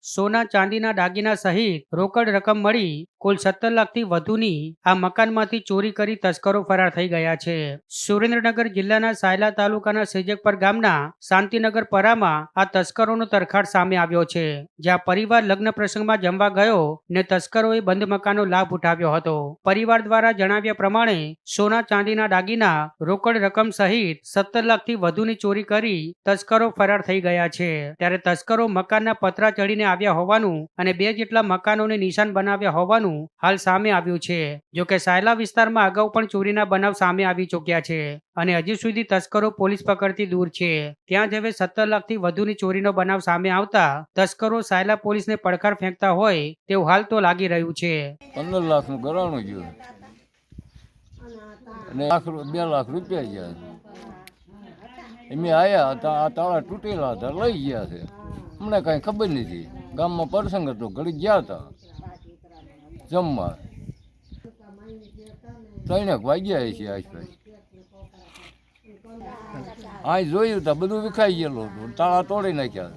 સોના ચાંદીના દાગીના સહિત રોકડ રકમ મળી કુલ 17 લાખથી વધુની આ મકાનમાંથી ચોરી કરી તસ્કરો ફરાર થઈ ગયા છે। સુરેન્દ્રનગર જિલ્લાના સાયલા તાલુકાના સેજકપર ગામના શાંતિનગર પરામાં આ તસ્કરોનો તરખાટ સામે આવ્યો છે, જ્યાં પરિવાર લગ્ન પ્રસંગમાં જમવા ગયો ને તસ્કરોએ બંધ મકાનનો લાભ ઉઠાવ્યો હતો। પરિવાર દ્વારા જણાવ્યા પ્રમાણે સોના ચાંદીના દાગીના રોકડ રકમ સહિત 17 લાખથી વધુની ચોરી કરી તસ્કરો ફરાર થઈ ગયા છે। ત્યારે તસ્કરો મકાનના પતરા ચડીને આવ્યા હોવાનું અને 2 જેટલા મકાનોને નિશાન બનાવ્યા હોવાનું હાલ સામે આવ્યું છે। જોકે સાયલા વિસ્તારમાં અગાઉ પણ ચોરીના બનાવ સામે આવી ચૂક્યા છે અને હજી સુધી તસ્કરો પોલીસ પકડથી દૂર છે। ત્યાં જ હવે 17 લાખથી વધુની ચોરીનો બનાવ સામે આવતા તસ્કરો સાયલા પોલીસને પડકાર ફેંકતા હોય તેવું હાલ તો લાગી રહ્યું છે। 15 લાખનું ઘરાણું ગયું અને 2 લાખ રૂપિયા ગયા। એમ આવ્યા હતા, આ તાળા તૂટેલા હતા, લઈ ગયા છે। અમને કાંઈ ખબર નથી। ગામમાં પ્રસંગ હતો, ઘડી ગયા હતા જમવા, 3 વાગ્યા છે આસપાસ। આ જોયું તો બધું વિખાઈ ગયેલું હતું, તાળા તોડી નાખ્યા।